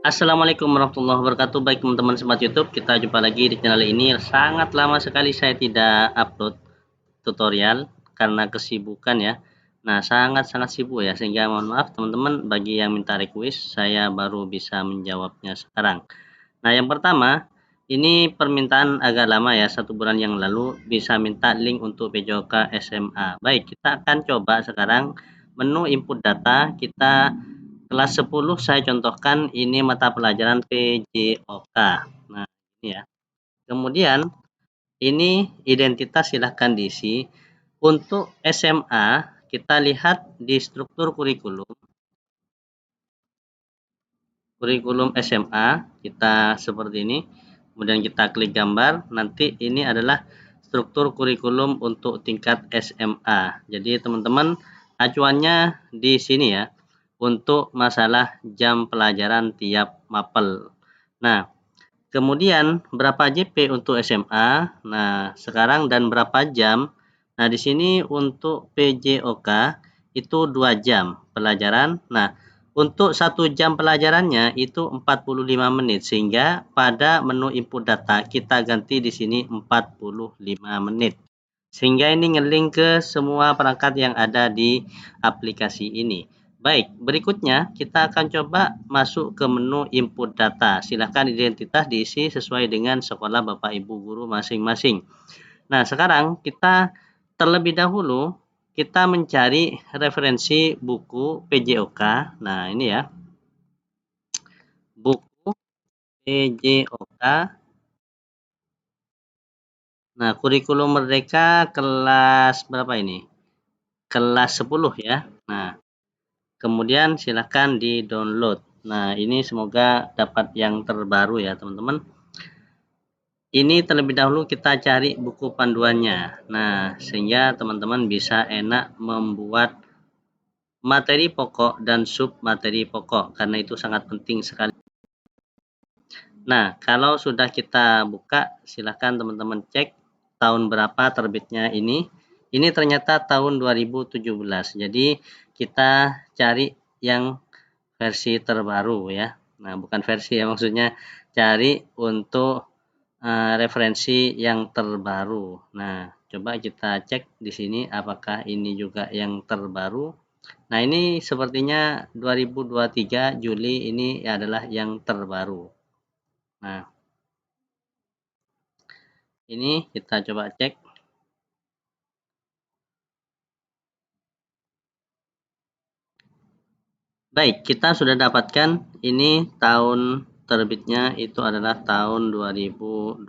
Assalamualaikum warahmatullahi wabarakatuh. Baik teman-teman sobat YouTube, kita jumpa lagi di channel ini. Sangat lama sekali saya tidak upload tutorial karena kesibukan ya. Nah, sangat-sangat sibuk ya, sehingga mohon maaf teman-teman bagi yang minta request, saya baru bisa menjawabnya sekarang. Nah, yang pertama, ini permintaan agak lama ya, 1 bulan yang lalu bisa minta link untuk PJOK SMA. Baik, kita akan coba sekarang menu input data. Kita kelas 10 saya contohkan ini mata pelajaran PJOK. Nah, ini ya. Kemudian ini identitas silahkan diisi. Untuk SMA kita lihat di struktur kurikulum. Kurikulum SMA kita seperti ini. Kemudian kita klik gambar. Nanti ini adalah struktur kurikulum untuk tingkat SMA. Jadi teman-teman acuannya di sini ya. Untuk masalah jam pelajaran tiap mapel. Nah, kemudian berapa JP untuk SMA? Nah, sekarang dan berapa jam? Nah, di sini untuk PJOK itu 2 jam pelajaran. Nah, untuk 1 jam pelajarannya itu 45 menit, sehingga pada menu input data kita ganti di sini 45 menit. Sehingga ini ngelink ke semua perangkat yang ada di aplikasi ini. Baik, berikutnya kita akan coba masuk ke menu input data. Silakan identitas diisi sesuai dengan sekolah Bapak Ibu guru masing-masing. Nah, sekarang kita terlebih dahulu kita mencari referensi buku PJOK. Nah, ini ya. Buku PJOK. Nah, kurikulum merdeka kelas berapa ini? Kelas 10 ya. Nah, kemudian silahkan di-download. Nah, ini semoga dapat yang terbaru ya, teman-teman. Ini terlebih dahulu kita cari buku panduannya. Nah, sehingga teman-teman bisa enak membuat materi pokok dan sub materi pokok, karena itu sangat penting sekali. Nah, kalau sudah kita buka, silahkan teman-teman cek tahun berapa terbitnya ini. Ini ternyata tahun 2017. Jadi, kita cari yang versi terbaru ya. Nah, bukan versi ya, maksudnya cari untuk referensi yang terbaru. Nah, coba kita cek di sini apakah ini juga yang terbaru. Nah, ini sepertinya 2023 Juli ini adalah yang terbaru. Nah, ini kita coba cek. Baik, kita sudah dapatkan ini tahun terbitnya itu adalah tahun 2021.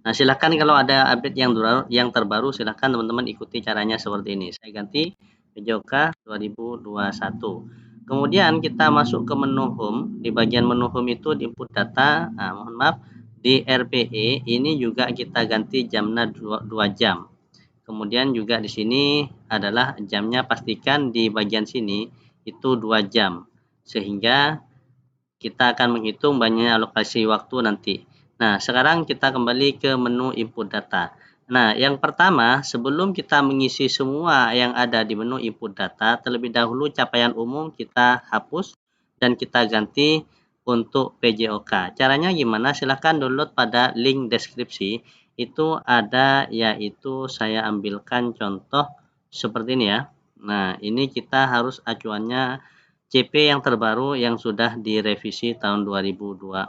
Nah, silakan kalau ada update yang terbaru, silakan teman-teman ikuti caranya seperti ini. Saya ganti PJOK 2021. Kemudian kita masuk ke menu home. Di bagian menu home itu di input data. Nah, mohon maaf, di RPE ini juga kita ganti jamnya 2 jam. Kemudian juga di sini adalah jamnya, pastikan di bagian sini itu 2 jam. Sehingga kita akan menghitung banyak alokasi waktu nanti. Nah, sekarang kita kembali ke menu input data. Nah, yang pertama, sebelum kita mengisi semua yang ada di menu input data, terlebih dahulu capaian umum kita hapus dan kita ganti untuk PJOK. Caranya gimana? Silahkan download pada link deskripsi. Itu ada, yaitu saya ambilkan contoh seperti ini ya. Nah, ini kita harus acuannya CP yang terbaru yang sudah direvisi tahun 2024.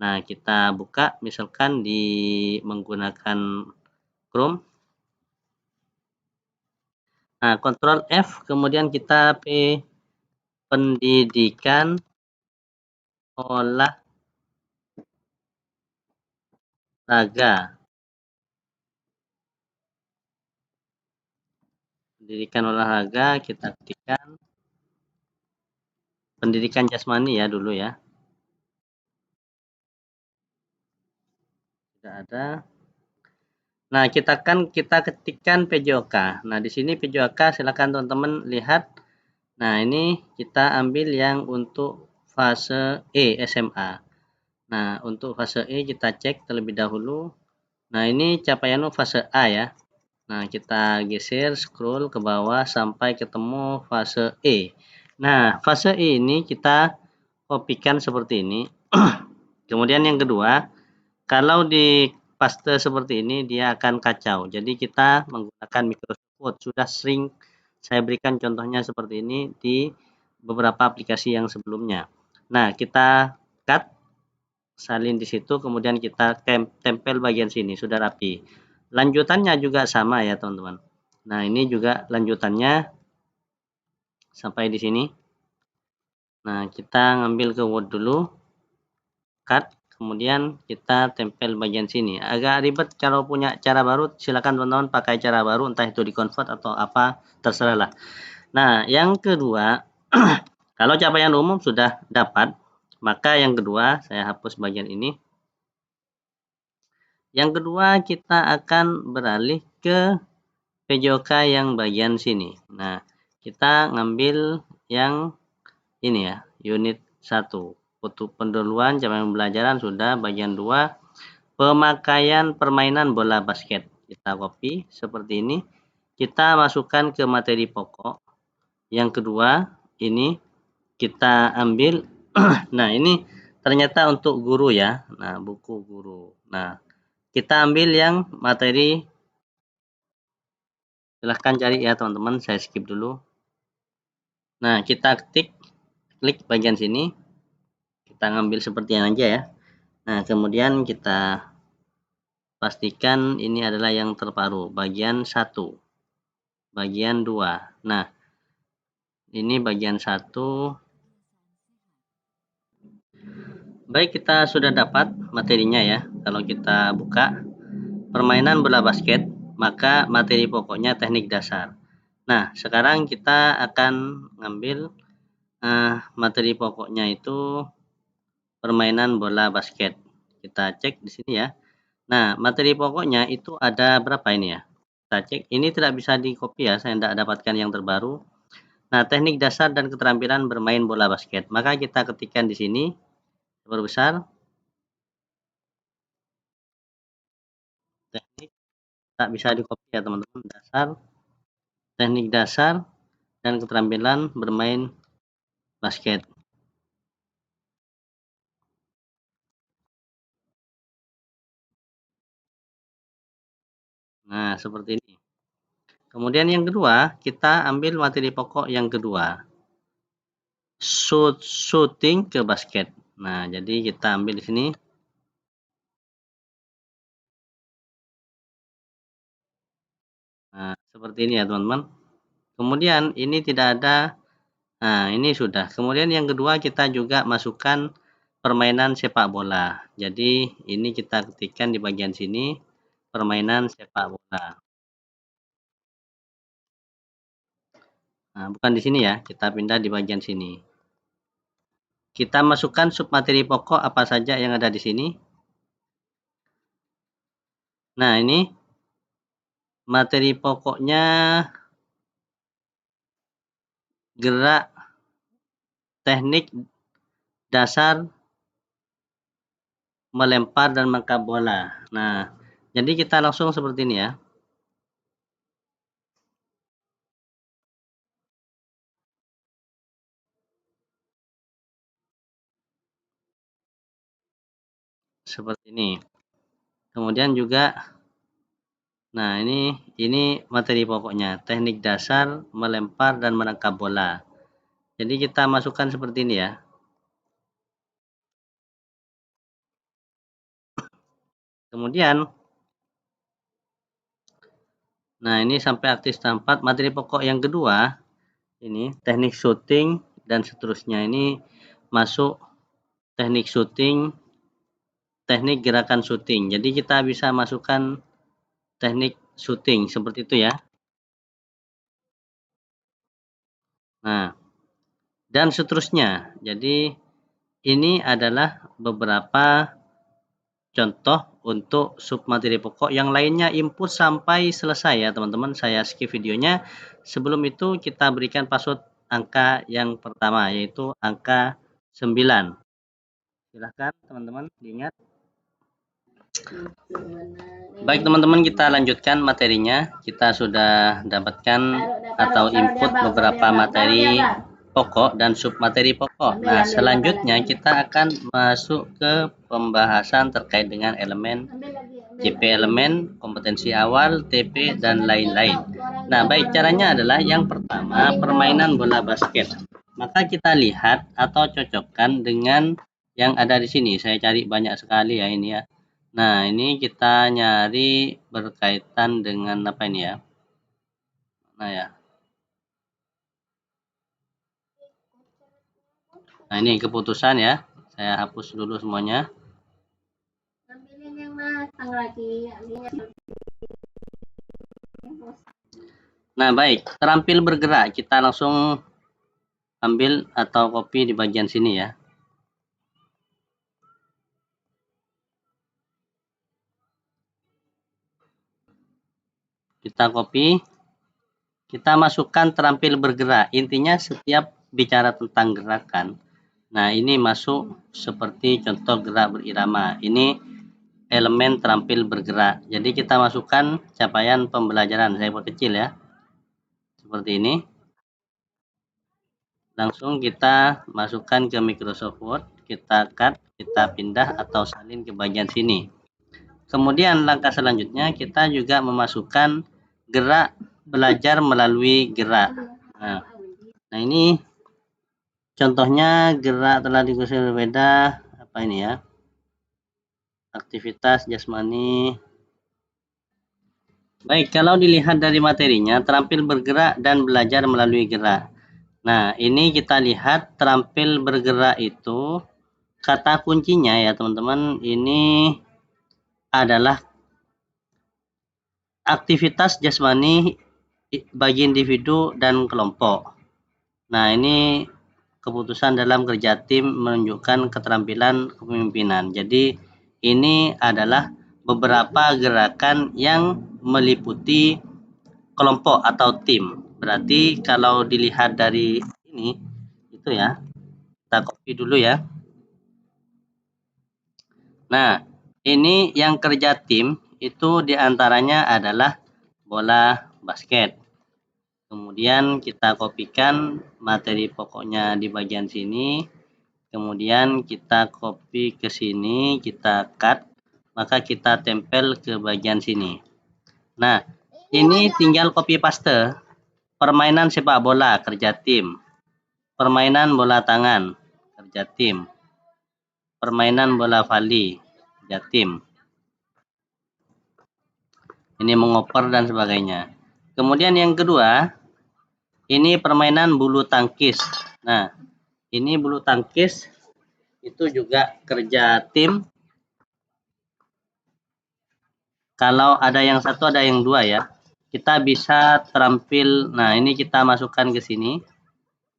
Nah, kita buka misalkan di menggunakan Chrome. Nah, Ctrl F, kemudian kita pendidikan olahraga. Pendidikan olahraga kita ketikkan pendidikan jasmani ya dulu ya. Tidak ada. Nah, kita ketikkan PJOK. Nah, di sini PJOK silakan teman-teman lihat. Nah, ini kita ambil yang untuk fase E SMA. Nah, untuk fase E kita cek terlebih dahulu. Nah, ini capaian fase A ya. Nah, kita geser scroll ke bawah sampai ketemu fase E. Nah, fase E ini kita kopikan seperti ini. Kemudian yang kedua, kalau di paste seperti ini dia akan kacau. Jadi kita menggunakan Microsoft Word. Sudah sering saya berikan contohnya seperti ini di beberapa aplikasi yang sebelumnya. Nah, kita cut salin di situ, kemudian kita tempel bagian sini, sudah rapi. Lanjutannya juga sama ya teman-teman. Nah, ini juga lanjutannya sampai di sini. Nah, kita ngambil ke Word dulu, cut, kemudian kita tempel bagian sini. Agak ribet, kalau punya cara baru silakan teman-teman pakai cara baru, entah itu di convert atau apa, terserah lah. Nah, yang kedua, kalau capaian umum sudah dapat, maka yang kedua saya hapus bagian ini. Yang kedua kita akan beralih ke PJOK yang bagian sini. Nah, kita ngambil yang ini ya, unit 1. Untuk pendahuluan capaian pembelajaran sudah, bagian 2 pemakaian permainan bola basket. Kita copy seperti ini. Kita masukkan ke materi pokok. Yang kedua, ini kita ambil. Nah, ini ternyata untuk guru ya. Nah, buku guru. Nah, kita ambil yang materi. Silahkan cari ya teman-teman, saya skip dulu. Nah, kita klik bagian sini. Kita ngambil seperti yang aja ya. Nah, kemudian kita pastikan ini adalah yang terbaru, bagian 1, bagian 2. Nah, ini bagian 1. Baik, kita sudah dapat materinya ya. Kalau kita buka permainan bola basket, maka materi pokoknya teknik dasar. Nah, sekarang kita akan ngambil materi pokoknya itu permainan bola basket. Kita cek di sini ya. Nah, materi pokoknya itu ada berapa ini ya? Kita cek. Ini tidak bisa di copy ya, saya tidak dapatkan yang terbaru. Nah, teknik dasar dan keterampilan bermain bola basket. Maka kita ketikkan di sini, perbesar, teknik, tak bisa di copy ya teman-teman, dasar, teknik dasar, dan keterampilan bermain basket. Nah, seperti ini. Kemudian yang kedua, kita ambil materi pokok yang kedua. Shooting ke basket. Nah, jadi kita ambil di sini. Nah, seperti ini ya teman-teman. Kemudian ini tidak ada. Nah, ini sudah. Kemudian yang kedua kita juga masukkan permainan sepak bola. Jadi ini kita ketikkan di bagian sini, permainan sepak bola. Nah, bukan di sini ya, kita pindah di bagian sini. Kita masukkan submateri pokok apa saja yang ada di sini. Nah, ini materi pokoknya gerak teknik dasar melempar dan menangkap bola. Nah, jadi kita langsung seperti ini ya. Seperti ini. Kemudian juga, nah ini materi pokoknya, teknik dasar melempar dan menangkap bola. Jadi kita masukkan seperti ini ya. Kemudian, nah ini sampai aktif 4. Materi pokok yang kedua, ini teknik shooting dan seterusnya. Ini masuk teknik shooting, teknik gerakan shooting. Jadi kita bisa masukkan teknik shooting seperti itu ya. Nah, dan seterusnya. Jadi ini adalah beberapa contoh untuk submateri pokok. Yang lainnya input sampai selesai ya teman-teman. Saya skip videonya. Sebelum itu kita berikan password angka yang pertama, yaitu angka 9. Silahkan teman-teman diingat. Baik teman-teman, kita lanjutkan materinya. Kita sudah dapatkan atau input beberapa materi pokok dan submateri pokok. Nah, selanjutnya kita akan masuk ke pembahasan terkait dengan elemen JP elemen, kompetensi awal, TP, dan lain-lain. Nah, baik, caranya adalah yang pertama, permainan bola basket. Maka kita lihat atau cocokkan dengan yang ada di sini. Saya cari banyak sekali ya ini ya. Nah, ini kita nyari berkaitan dengan apa ini ya? Nah ya. Nah, ini keputusan ya. Saya hapus dulu semuanya. Nah, baik. Terampil bergerak. Kita langsung ambil atau copy di bagian sini ya. Kita copy. Kita masukkan terampil bergerak. Intinya setiap bicara tentang gerakan. Nah, ini masuk seperti contoh gerak berirama. Ini elemen terampil bergerak. Jadi kita masukkan capaian pembelajaran. Saya buat kecil ya. Seperti ini. Langsung kita masukkan ke Microsoft Word. Kita cut, kita pindah atau salin ke bagian sini. Kemudian langkah selanjutnya kita juga memasukkan gerak belajar melalui gerak. Nah ini contohnya gerak telah dikuasai berbeda. Apa ini ya? Aktivitas jasmani. Baik, kalau dilihat dari materinya, terampil bergerak dan belajar melalui gerak. Nah, ini kita lihat terampil bergerak itu, kata kuncinya ya teman-teman, ini adalah aktivitas jasmani bagi individu dan kelompok. Nah, ini keputusan dalam kerja tim menunjukkan keterampilan kepemimpinan. Jadi, ini adalah beberapa gerakan yang meliputi kelompok atau tim. Berarti kalau dilihat dari ini, itu ya, kita copy dulu ya. Nah, ini yang kerja tim itu diantaranya adalah bola basket. Kemudian kita kopikan materi pokoknya di bagian sini. Kemudian kita copy ke sini, kita cut, maka kita tempel ke bagian sini. Nah, ini tinggal copy paste. Permainan sepak bola, kerja tim. Permainan bola tangan, kerja tim. Permainan bola voli, kerja tim. Ini mengoper dan sebagainya. Kemudian yang kedua, ini permainan bulu tangkis. Nah, ini bulu tangkis itu juga kerja tim. Kalau ada yang satu, ada yang dua ya. Kita bisa terampil. Nah, ini kita masukkan ke sini.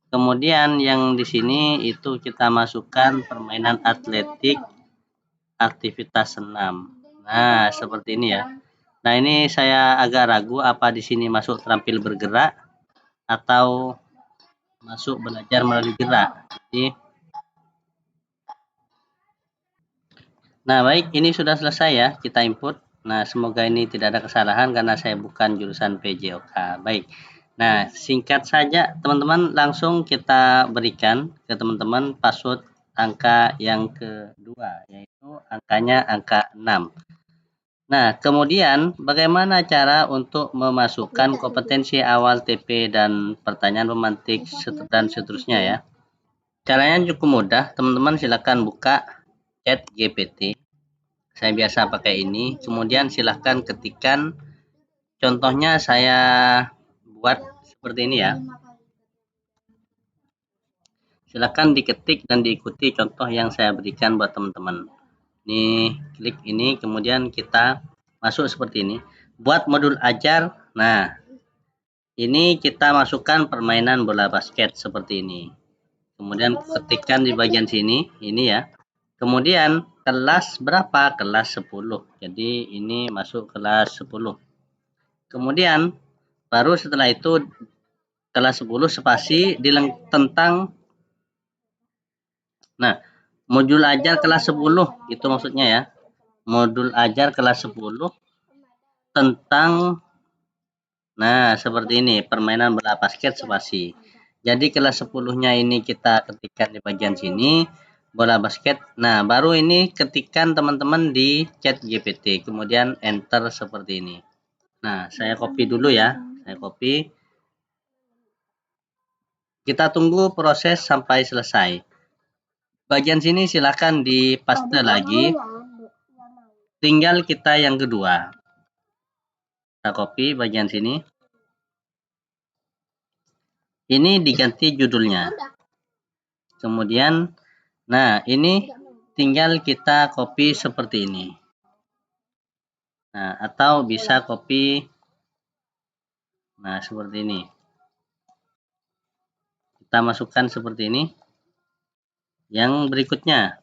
Kemudian yang di sini itu kita masukkan permainan atletik, aktivitas senam. Nah, seperti ini ya. Nah, ini saya agak ragu apa di sini masuk terampil bergerak atau masuk belajar melalui gerak. Jadi, nah, baik, ini sudah selesai ya, kita input. Nah, semoga ini tidak ada kesalahan karena saya bukan jurusan PJOK. Baik. Nah, singkat saja teman-teman, langsung kita berikan ke teman-teman password angka yang kedua, yaitu angkanya angka 6. Nah, kemudian bagaimana cara untuk memasukkan kompetensi awal TP dan pertanyaan pemantik dan seterusnya ya. Caranya cukup mudah, teman-teman silakan buka chat GPT. Saya biasa pakai ini, kemudian silahkan ketikkan, contohnya saya buat seperti ini ya. Silahkan diketik dan diikuti contoh yang saya berikan buat teman-teman. Ini klik ini, kemudian kita masuk seperti ini. Buat modul ajar, nah ini kita masukkan permainan bola basket seperti ini. Kemudian ketikkan di bagian sini, ini ya. Kemudian kelas berapa? Kelas 10. Jadi ini masuk kelas 10. Kemudian baru setelah itu kelas 10 spasi tentang, nah, modul ajar kelas 10 itu maksudnya ya. Modul ajar kelas 10 tentang, nah, seperti ini, permainan bola basket spasi. Jadi kelas 10-nya ini kita ketikkan di bagian sini, bola basket. Nah, baru ini ketikkan teman-teman di chat GPT, kemudian enter seperti ini. Nah, saya copy dulu ya. Saya copy. Kita tunggu proses sampai selesai. Bagian sini silakan dipaste lagi. Tinggal kita yang kedua. Kita copy bagian sini. Ini diganti judulnya. Kemudian, nah ini tinggal kita copy seperti ini. Nah, atau bisa copy, nah seperti ini. Kita masukkan seperti ini. Yang berikutnya.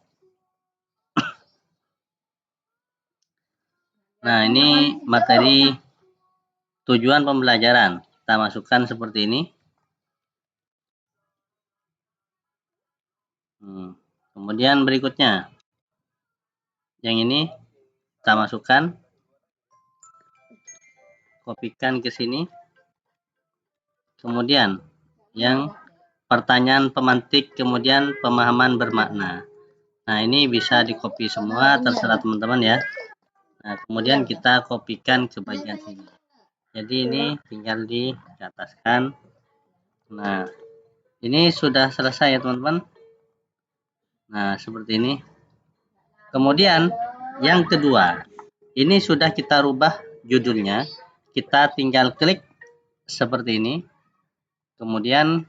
Nah, ini materi tujuan pembelajaran. Kita masukkan seperti ini. Kemudian berikutnya. Yang ini kita masukkan. Kopikan ke sini. Kemudian yang pertanyaan pemantik, kemudian pemahaman bermakna. Nah, ini bisa di copy semua, terserah teman-teman ya. Nah, kemudian kita kopikan ke bagian sini. Jadi ini tinggal diataskan. Nah, ini sudah selesai ya teman-teman. Nah, seperti ini. Kemudian yang kedua, ini sudah kita rubah judulnya. Kita tinggal klik seperti ini. Kemudian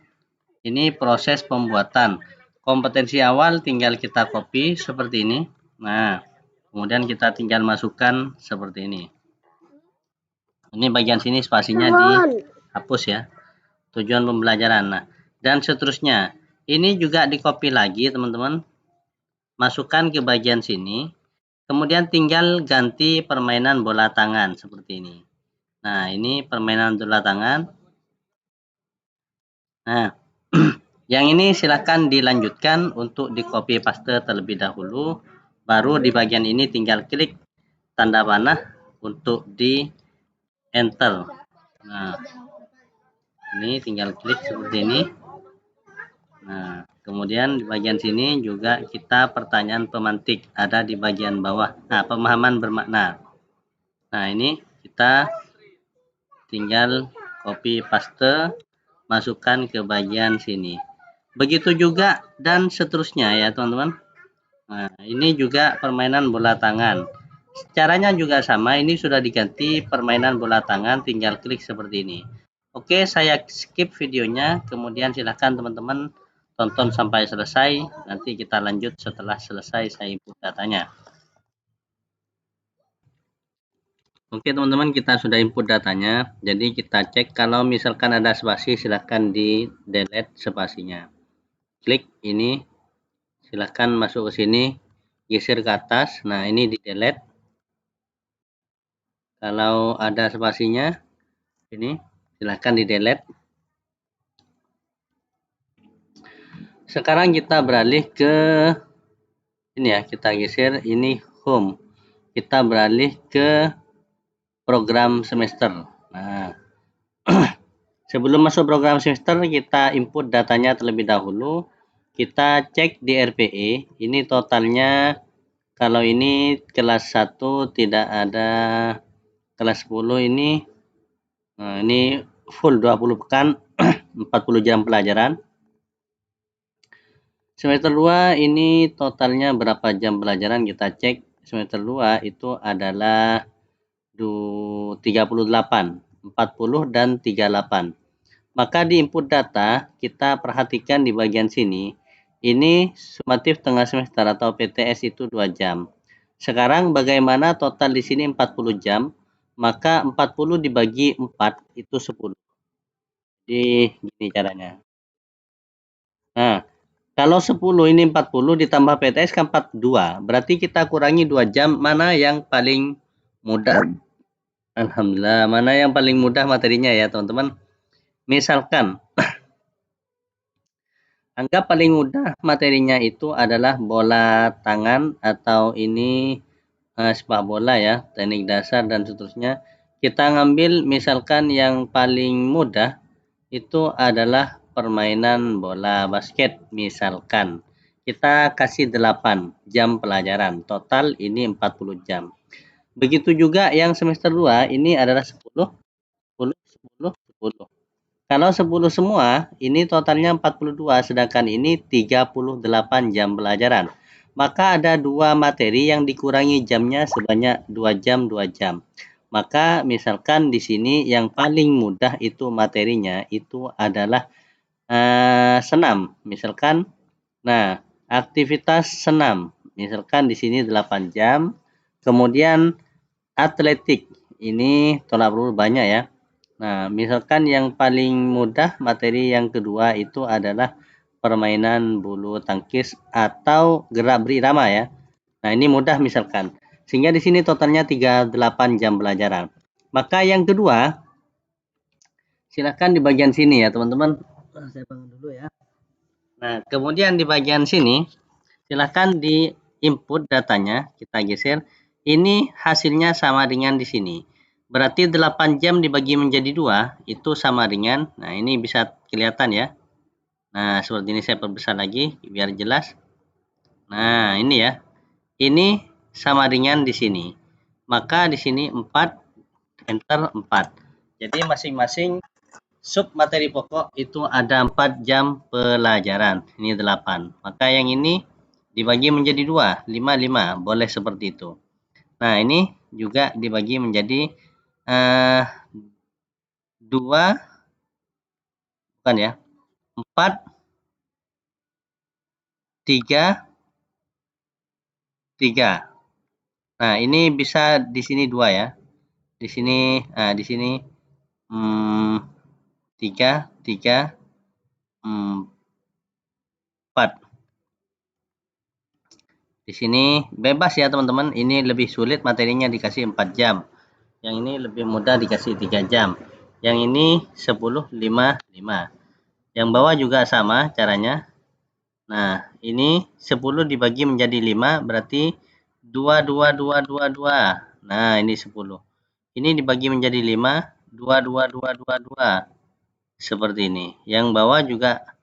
ini proses pembuatan. Kompetensi awal tinggal kita copy seperti ini. Nah, kemudian kita tinggal masukkan seperti ini. Ini bagian sini spasinya dihapus ya. Tujuan pembelajaran. Nah, dan seterusnya. Ini juga di copy lagi teman-teman. Masukkan ke bagian sini. Kemudian tinggal ganti permainan bola tangan seperti ini. Nah, ini permainan bola tangan. Nah, yang ini silakan dilanjutkan untuk di copy paste terlebih dahulu. Baru di bagian ini tinggal klik tanda panah untuk di enter. Nah, ini tinggal klik seperti ini. Nah, kemudian di bagian sini juga kita pertanyaan pemantik ada di bagian bawah. Nah, pemahaman bermakna. Nah, ini kita tinggal copy paste, masukkan ke bagian sini. Begitu juga dan seterusnya ya teman-teman. Nah, ini juga permainan bola tangan. Caranya juga sama, ini sudah diganti permainan bola tangan, tinggal klik seperti ini. Oke, saya skip videonya, kemudian silahkan teman-teman tonton sampai selesai. Nanti kita lanjut setelah selesai saya input datanya. Oke teman-teman, kita sudah input datanya. Jadi kita cek kalau misalkan ada spasi, silahkan di delete spasinya. Klik ini, silahkan masuk ke sini, geser ke atas. Nah, ini di delete. Kalau ada spasinya, ini silahkan di delete. Sekarang kita beralih ke ini ya, kita geser ini home. Kita beralih ke program semester. Nah, sebelum masuk program semester, kita input datanya terlebih dahulu. Kita cek di RPE, ini totalnya kalau ini kelas 1 tidak ada, kelas 10 ini nah ini full 20 pekan 40 jam pelajaran. Semester 2 ini totalnya berapa jam pelajaran, kita cek. Semester 2 itu adalah 38, 40 dan 38. Maka di input data kita perhatikan di bagian sini. Ini sumatif tengah semester atau PTS itu 2 jam. Sekarang bagaimana total di sini 40 jam, maka 40 dibagi 4 itu 10. Jadi gini caranya. Nah, kalau 10 ini 40 ditambah PTS kan 42. Berarti kita kurangi 2 jam. Mana yang paling mudah? Alhamdulillah, mana yang paling mudah materinya ya teman-teman. Misalkan, anggap paling mudah materinya itu adalah bola tangan atau ini sepak bola ya, teknik dasar dan seterusnya. Kita ngambil misalkan yang paling mudah itu adalah permainan bola basket misalkan. Kita kasih 8 jam pelajaran. Total ini 40 jam. Begitu juga yang semester 2 ini adalah 10, 10, 10, 10. Kalau 10 semua, ini totalnya 42, sedangkan ini 38 jam pelajaran. Maka ada dua materi yang dikurangi jamnya sebanyak 2 jam, 2 jam. Maka misalkan di sini yang paling mudah itu materinya itu adalah senam. Misalkan, nah aktivitas senam. Misalkan di sini 8 jam. Kemudian atletik, ini tolak peluru banyak ya. Nah, misalkan yang paling mudah materi yang kedua itu adalah permainan bulu tangkis atau gerak berirama ya. Nah, ini mudah misalkan. Sehingga di sini totalnya 38 jam pelajaran. Maka yang kedua, silakan di bagian sini ya, teman-teman. Saya bangun dulu ya. Nah, kemudian di bagian sini, silakan di input datanya, kita geser. Ini hasilnya sama dengan di sini. Berarti 8 jam dibagi menjadi 2, itu sama dengan, nah ini bisa kelihatan ya. Nah, seperti ini saya perbesar lagi, biar jelas. Nah, ini ya. Ini sama dengan di sini. Maka di sini 4, enter 4. Jadi masing-masing sub materi pokok itu ada 4 jam pelajaran. Ini 8. Maka yang ini dibagi menjadi 2, 5, 5. Boleh seperti itu. Nah, ini juga dibagi menjadi 2, bukan ya, 4, 3, 3. Nah, ini bisa di sini 2 ya. Di sini, di sini 3, 3, 4. Di sini bebas ya teman-teman. Ini lebih sulit materinya dikasih 4 jam. Yang ini lebih mudah dikasih 3 jam. Yang ini 10, 5, 5. Yang bawah juga sama caranya. Nah, ini 10 dibagi menjadi 5 berarti 2, 2, 2, 2, 2. Nah, ini 10. Ini dibagi menjadi 5, 2, 2, 2, 2, 2. Seperti ini. Yang bawah juga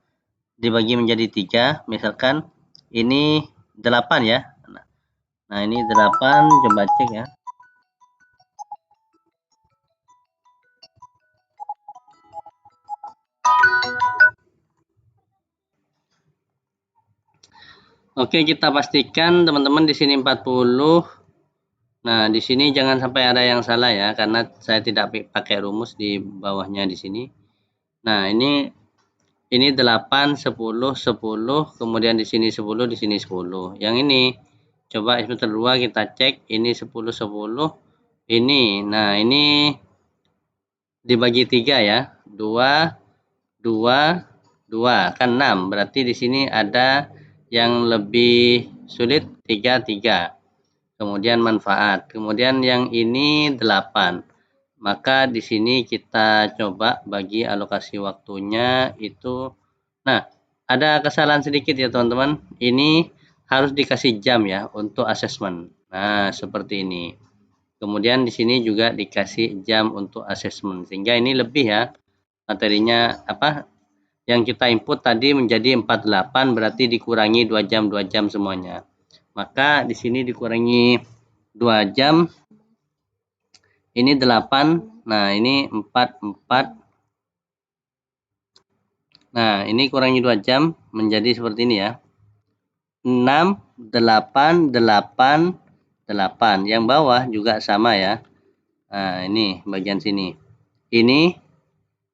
dibagi menjadi 3. Misalkan ini 8 ya. Nah, ini 8, coba cek ya. Oke, kita pastikan teman-teman di sini 40. Nah, di sini jangan sampai ada yang salah ya, karena saya tidak pakai rumus di bawahnya di sini. Nah, ini 8, 10, 10, kemudian di sini 10, di sini 10. Yang ini coba semester 2 kita cek, ini 10, 10. Ini, nah ini dibagi 3 ya. 2, 2, 2, kan 6. Berarti di sini ada yang lebih sulit 3, 3. Kemudian manfaat. Kemudian yang ini 8. Maka di sini kita coba bagi alokasi waktunya itu. Nah, ada kesalahan sedikit ya teman-teman. Ini harus dikasih jam ya untuk asesmen. Nah, seperti ini. Kemudian di sini juga dikasih jam untuk asesmen. Sehingga ini lebih ya materinya apa yang kita input tadi menjadi 48 berarti dikurangi 2 jam 2 jam semuanya. Maka di sini dikurangi 2 jam. Ini 8. Nah, ini 4 4. Nah, ini kurangi 2 jam menjadi seperti ini ya. 6 8 8 8. Yang bawah juga sama ya. Nah, ini bagian sini. Ini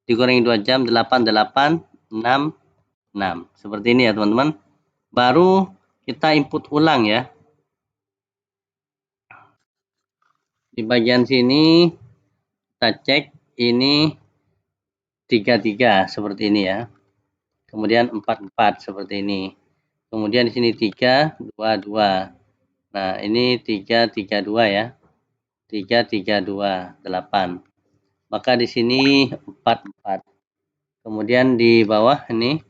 dikurangi 2 jam 8 8 6 6. Seperti ini ya, teman-teman. Baru kita input ulang ya. Di bagian sini kita cek ini 33 seperti ini ya. Kemudian 44 seperti ini. Kemudian di sini 3 2 2. Nah, ini 3 3 2 ya. 3 3 2 8. Maka di sini 4 4. Kemudian di bawah ini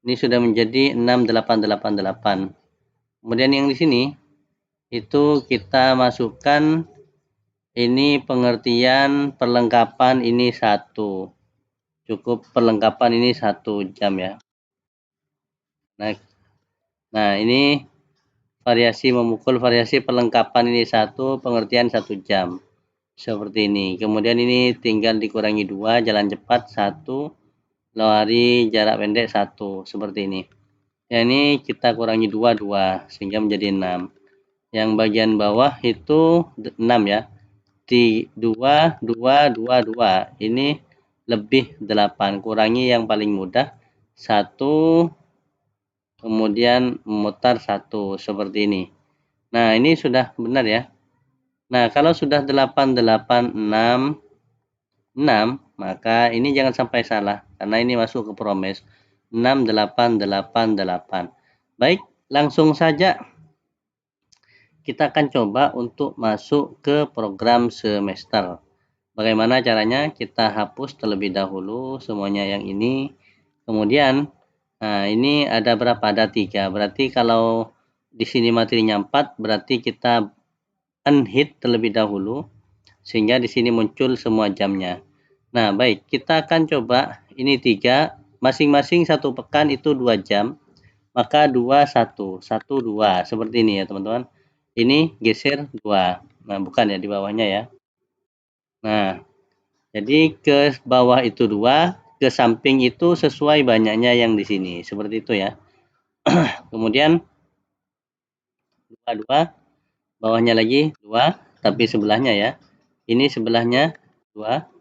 sudah menjadi 6 8 8 8. Kemudian yang di sini itu kita masukkan ini pengertian perlengkapan ini 1. cukup perlengkapan ini 1 jam ya. Nah, ini variasi memukul, variasi perlengkapan ini 1, pengertian 1 jam. Seperti ini. Kemudian ini tinggal dikurangi 2, jalan cepat 1, lari jarak pendek 1, seperti ini. Ya, ini kita kurangi 2, 2, sehingga menjadi 6. Yang bagian bawah itu 6 ya. 2, 2, 2, 2. Ini lebih 8. Kurangi yang paling mudah. 1, kemudian memutar 1, seperti ini. Nah, ini sudah benar ya. Nah, kalau sudah 8, 8, 6, 6, maka ini jangan sampai salah, karena ini masuk ke promes. 6, 8, 8, 8. Baik, langsung saja kita akan coba untuk masuk ke program semester. Bagaimana caranya? Kita hapus terlebih dahulu semuanya yang ini. Kemudian, nah ini ada berapa? Ada 3. Berarti kalau di sini materinya 4, berarti kita unhit terlebih dahulu, sehingga di sini muncul semua jamnya. Nah, baik, kita akan coba ini 3, masing-masing 1 pekan itu 2 jam, maka 2, 1, 1, 2, seperti ini ya teman-teman. Ini geser 2, nah bukan ya di bawahnya ya. Nah, jadi ke bawah itu 2, ke samping itu sesuai banyaknya yang di sini, seperti itu ya. Kemudian 2, 2, bawahnya lagi 2, tapi sebelahnya ya. Ini sebelahnya 2,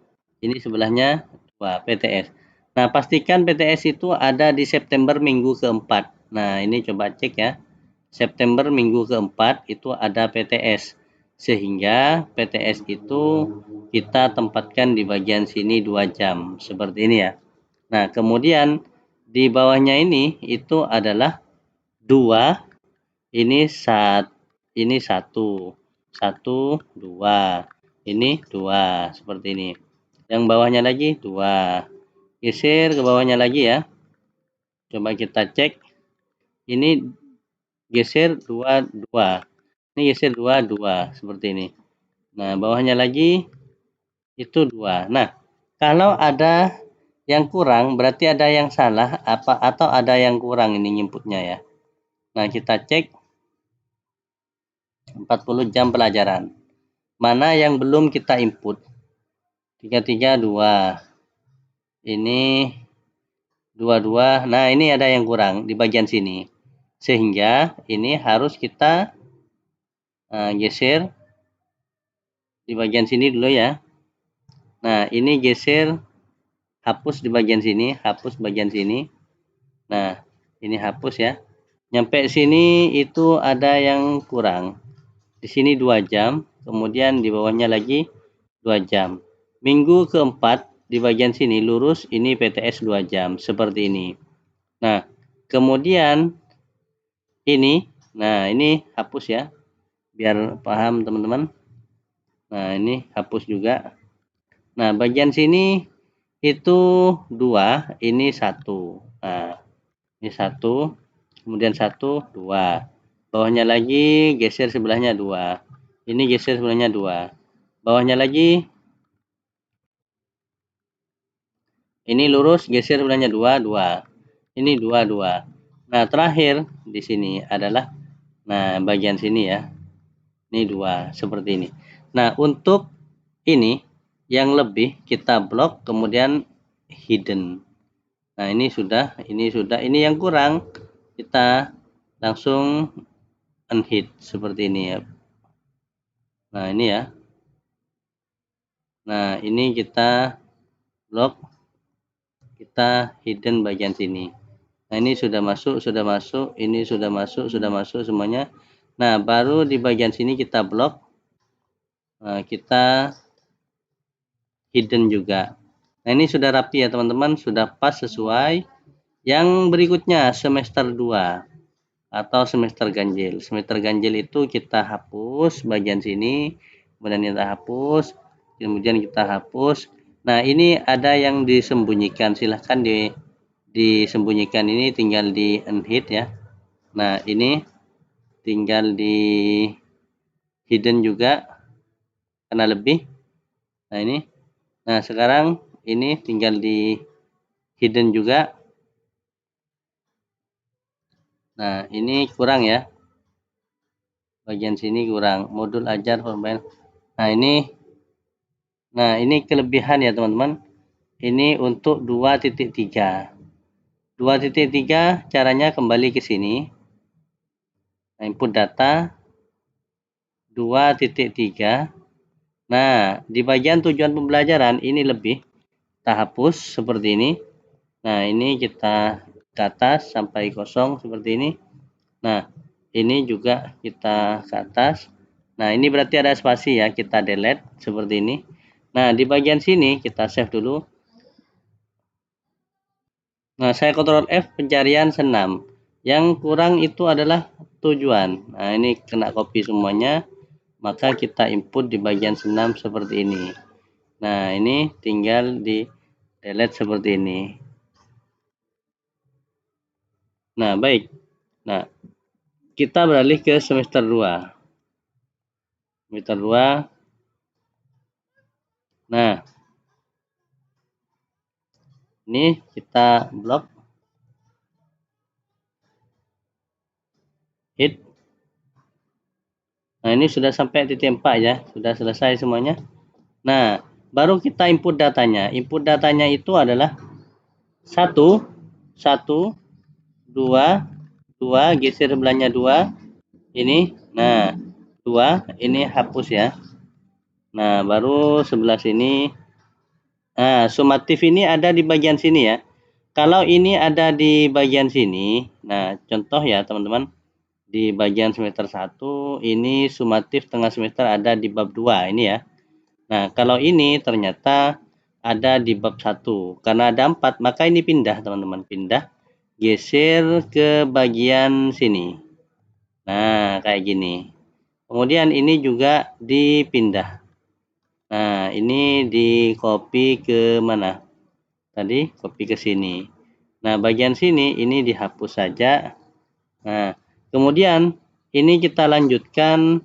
ini sebelahnya 2, PTS. Nah, pastikan PTS itu ada di September minggu keempat. Nah, ini coba cek ya. September minggu keempat itu ada PTS. Sehingga PTS itu kita tempatkan di bagian sini 2 jam. Seperti ini ya. Nah, kemudian di bawahnya ini itu adalah 2, ini ini 1, 1, 2, ini 2, seperti ini. Yang bawahnya lagi 2. Geser ke bawahnya lagi ya. Coba kita cek. Ini geser 2, 2. Ini geser 2, 2. Seperti ini. Nah, bawahnya lagi itu 2. Nah, kalau ada yang kurang, berarti ada yang salah atau ada yang kurang ini inputnya ya. Nah, kita cek 40 jam pelajaran. Mana yang belum kita input? 332. Ini 22. Nah, ini ada yang kurang di bagian sini. Sehingga ini harus kita geser di bagian sini dulu ya. Nah, ini geser, hapus di bagian sini, hapus bagian sini. Nah, ini hapus ya. Nyampe sini itu ada yang kurang. Di sini 2 jam, kemudian di bawahnya lagi 2 jam. Minggu keempat di bagian sini lurus, ini PTS 2 jam, seperti ini. Nah, kemudian ini, nah ini hapus ya, biar paham teman-teman. Nah, ini hapus juga. Nah, bagian sini itu 2, ini 1. Nah, ini 1, kemudian 1, 2. Bawahnya lagi geser sebelahnya 2. Ini geser sebelahnya 2. Bawahnya lagi ini lurus, geser sebelahnya 2, 2. Ini 2, 2. Nah, terakhir di sini adalah bagian sini ya. Ini 2, seperti ini. Nah, untuk ini yang lebih kita blok, kemudian hidden. Nah, ini sudah, ini yang kurang kita langsung unhid seperti ini ya. Nah, ini ya. Nah, ini kita blok, kita hidden bagian sini. Nah, ini sudah masuk, ini sudah masuk semuanya. Nah, baru di bagian sini kita blok, kita hidden juga. Nah, ini sudah rapi ya teman-teman, sudah pas sesuai. Yang berikutnya semester 2 atau semester ganjil. Semester ganjil itu kita hapus bagian sini, kemudian kita hapus, kemudian kita hapus. Nah, ini ada yang disembunyikan, silahkan disembunyikan, ini tinggal di unhid ya. Nah, ini tinggal di hidden juga karena lebih. Nah, ini. Nah, sekarang ini tinggal di hidden juga. Nah, ini kurang ya. Bagian sini kurang. Modul ajar pemain. Nah, ini kelebihan ya, teman-teman. Ini untuk 2.3. 2.3 caranya kembali ke sini. Nah, input data 2.3. Nah, di bagian tujuan pembelajaran ini lebih. Kita hapus seperti ini. Nah, ini kita ke atas sampai kosong seperti ini. Nah, ini juga kita ke atas. Nah, ini berarti ada spasi ya, kita delete seperti ini. Nah, di bagian sini kita save dulu. Nah, saya Ctrl F pencarian senam. Yang kurang itu adalah tujuan. Nah, ini kena copy semuanya. Maka kita input di bagian senam seperti ini. Nah, ini tinggal di delete seperti ini. Nah, baik. Nah, kita beralih ke semester 2. Semester 2. Nah, ini kita blok hit. Nah, ini sudah sampai titik 4 ya. Sudah selesai semuanya. Nah, baru kita input datanya. Input datanya itu adalah 1, 1, 2, 2, geser sebelahnya 2. Ini, nah, 2, ini hapus ya. Nah, baru sebelah sini. Nah, sumatif ini ada di bagian sini ya. Kalau ini ada di bagian sini, nah contoh ya teman-teman, di bagian semester 1, ini sumatif tengah semester ada di bab 2 ini ya. Nah, kalau ini ternyata ada di bab 1. Karena ada 4, maka ini pindah teman-teman, pindah. Geser ke bagian sini. Nah, kayak gini. Kemudian ini juga dipindah. Nah, ini di copy ke mana? Tadi copy ke sini. Nah, bagian sini ini dihapus saja. Nah, kemudian ini kita lanjutkan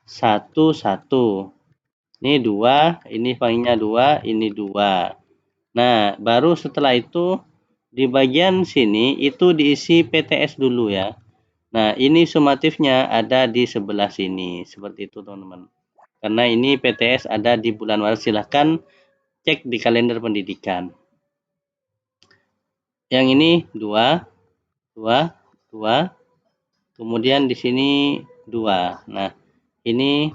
satu-satu. Ini 2, ini filenya 2, ini 2. Nah, baru setelah itu di bagian sini itu diisi PTS dulu ya. Nah, ini sumatifnya ada di sebelah sini. Seperti itu, teman-teman. Karena ini PTS ada di bulan Maret, silahkan cek di kalender pendidikan. Yang ini 2, 2, 2. Kemudian di sini 2. Nah, ini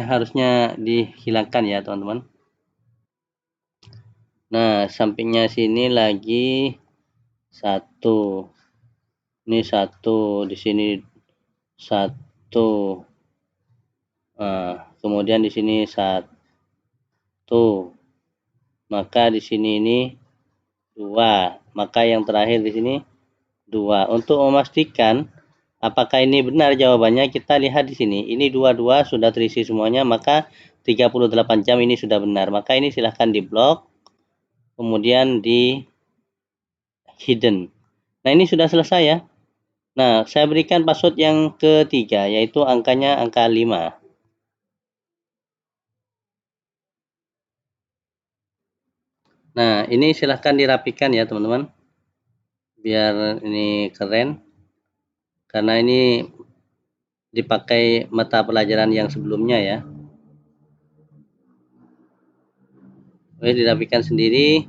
harusnya dihilangkan ya, teman-teman. Nah, sampingnya sini lagi 1. Ini 1, di sini 1. Nah, kemudian di sini 1. Maka di sini ini 2. Maka yang terakhir di sini 2. Untuk memastikan apakah ini benar jawabannya, kita lihat di sini. Ini 22 sudah terisi semuanya, maka 38 jam ini sudah benar. Maka ini silahkan di blok, kemudian di hidden. Nah, ini sudah selesai ya. Nah, saya berikan password yang ketiga, yaitu angkanya angka 5. Nah, ini silahkan dirapikan ya, teman-teman. Biar ini keren. Karena ini dipakai mata pelajaran yang sebelumnya ya. Oke, dirapikan sendiri.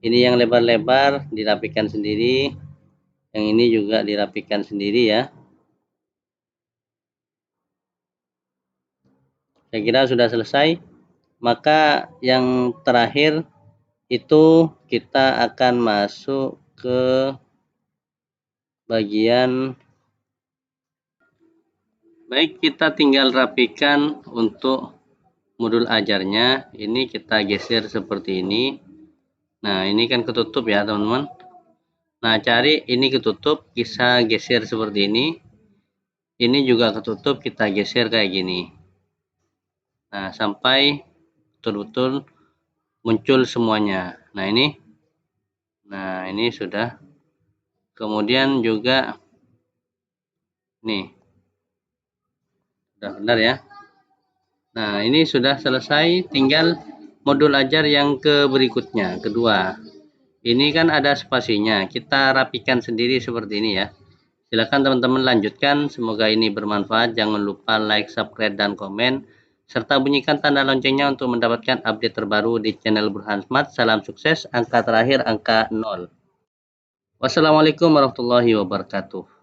Ini yang lebar-lebar dirapikan sendiri. Yang ini juga dirapikan sendiri ya. Saya kira sudah selesai. Maka yang terakhir itu kita akan masuk ke bagian, baik, kita tinggal rapikan untuk modul ajarnya. Ini kita geser seperti ini. Nah, ini kan ketutup ya, teman-teman. Nah, cari ini ketutup, bisa geser seperti ini. Ini juga ketutup, kita geser kayak gini. Nah, sampai betul-betul muncul semuanya. Nah, ini sudah. Kemudian juga nih. Sudah benar ya. Nah, ini sudah selesai, tinggal modul ajar yang berikutnya, kedua. Ini kan ada spasinya, kita rapikan sendiri seperti ini ya. Silakan teman-teman lanjutkan, semoga ini bermanfaat. Jangan lupa like, subscribe, dan komen, serta bunyikan tanda loncengnya untuk mendapatkan update terbaru di channel Burhan Smart. Salam sukses, angka terakhir angka 0. Wassalamualaikum warahmatullahi wabarakatuh.